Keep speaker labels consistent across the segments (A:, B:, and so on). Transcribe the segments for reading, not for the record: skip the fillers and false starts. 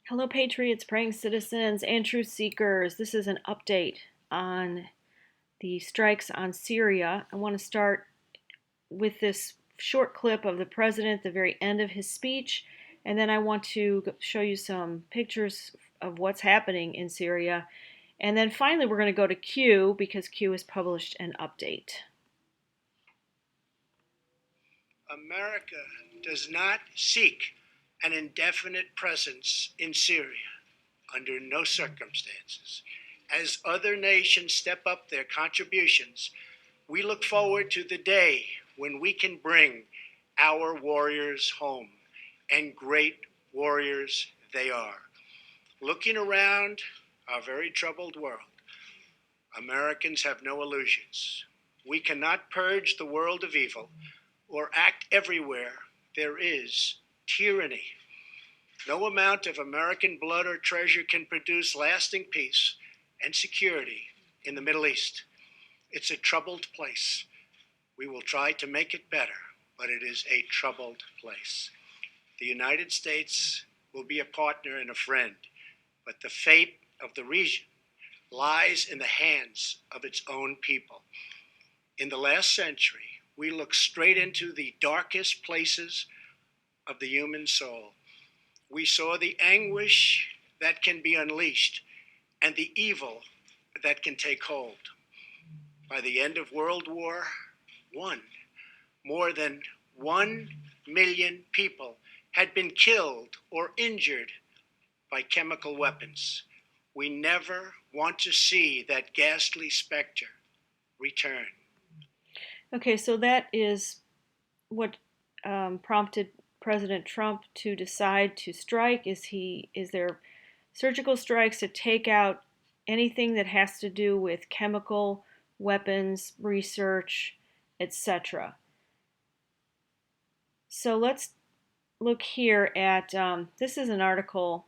A: Hello, patriots, praying citizens, and truth seekers. This is an update on the strikes on Syria. I want to start with this short clip of the president at the very end of his speech, and then I want to show you some pictures of what's happening in Syria. And then finally, we're going to go to Q because Q has published an update.
B: America does not seek an indefinite presence in Syria under no circumstances. As other nations step up their contributions, we look forward to the day when we can bring our warriors home, and great warriors they are. Looking around our very troubled world, Americans have no illusions. We cannot purge the world of evil or act everywhere there is tyranny. No amount of American blood or treasure can produce lasting peace and security in the Middle East. It's a troubled place. We will try to make it better, but it is a troubled place. The United States will be a partner and a friend, but the fate of the region lies in the hands of its own people. In the last century, we look straight into the darkest places of the human soul. We saw the anguish that can be unleashed and the evil that can take hold. By the end of World War I, more than 1 million people had been killed or injured by chemical weapons. We never want to see that ghastly specter return.
A: Okay, so that is what prompted President Trump to decide to strike. Is there surgical strikes to take out anything that has to do with chemical weapons research, etc. So let's look here at this is an article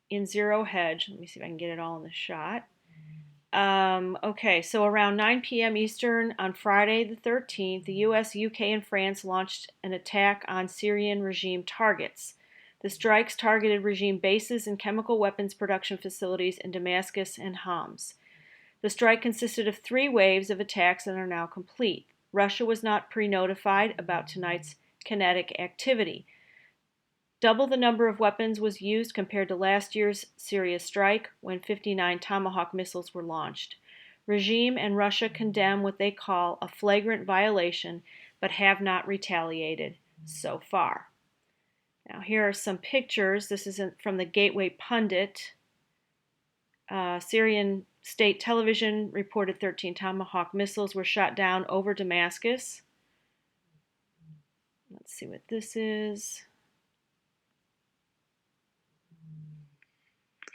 A: in Zero Hedge. Let me see if I can get it all in the shot. Okay, so around 9 p.m. Eastern on Friday the 13th, the US, UK, and France launched an attack on Syrian regime targets. The strikes targeted regime bases and chemical weapons production facilities in Damascus and Homs. The strike consisted of 3 waves of attacks and are now complete. Russia was not pre-notified about tonight's kinetic activity. Double the number of weapons was used compared to last year's Syria strike when 59 Tomahawk missiles were launched. Regime and Russia condemn what they call a flagrant violation, but have not retaliated so far. Now here are some pictures. This is from the Gateway Pundit. Syrian state television reported 13 Tomahawk missiles were shot down over Damascus. Let's see what this is.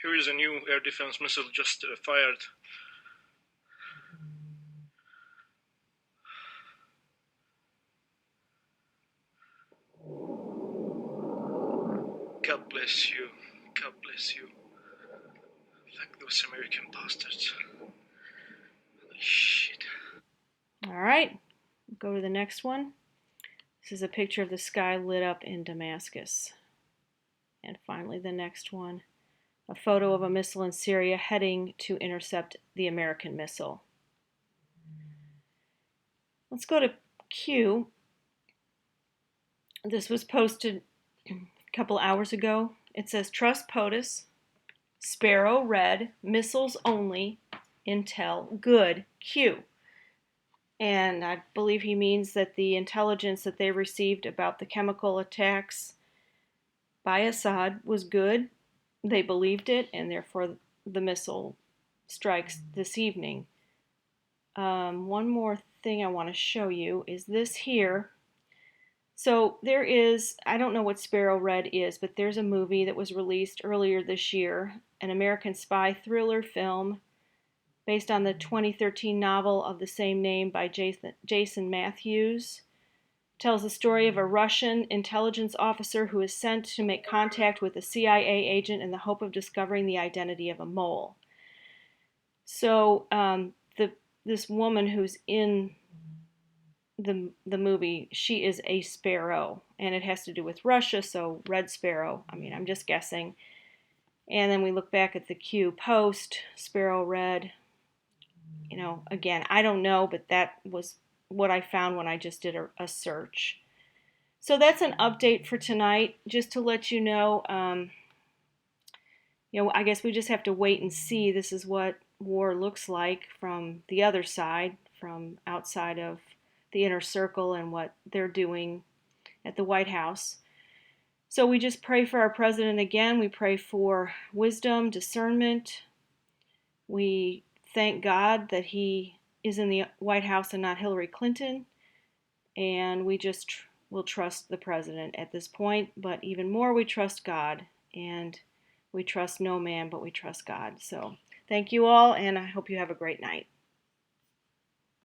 C: Here is a new air defense missile just fired. God bless you. God bless you. Like those American bastards. Holy shit.
A: All right, go to the next one. This is a picture of the sky lit up in Damascus. And finally, the next one. A photo of a missile in Syria heading to intercept the American missile. Let's go to Q. This was posted a couple hours ago. It says, trust POTUS, Sparrow red, missiles only, intel good, Q. And I believe he means that the intelligence that they received about the chemical attacks by Assad was good. They believed it, and therefore the missile strikes this evening. One more thing I want to show you is this here. So there is, I don't know what Sparrow Red is, but there's a movie that was released earlier this year, an American spy thriller film based on the 2013 novel of the same name by Jason Matthews. Tells the story of a Russian intelligence officer who is sent to make contact with a CIA agent in the hope of discovering the identity of a mole. So this woman who's in the movie, she is a sparrow, and it has to do with Russia, so Red Sparrow. I mean, I'm just guessing. And then we look back at the Q post, Sparrow Red. Again, I don't know, but that was what I found when I just did a search. So that's an update for tonight, just to let you know. I guess we just have to wait and see. This is what war looks like from the other side, from outside of the inner circle and what they're doing at the White House. So we just pray for our president again. We pray for wisdom, discernment. We thank God that he is in the White House and not Hillary Clinton. And we just will trust the president at this point. But even more, we trust God. And we trust no man, but we trust God. So thank you all, and I hope you have a great night.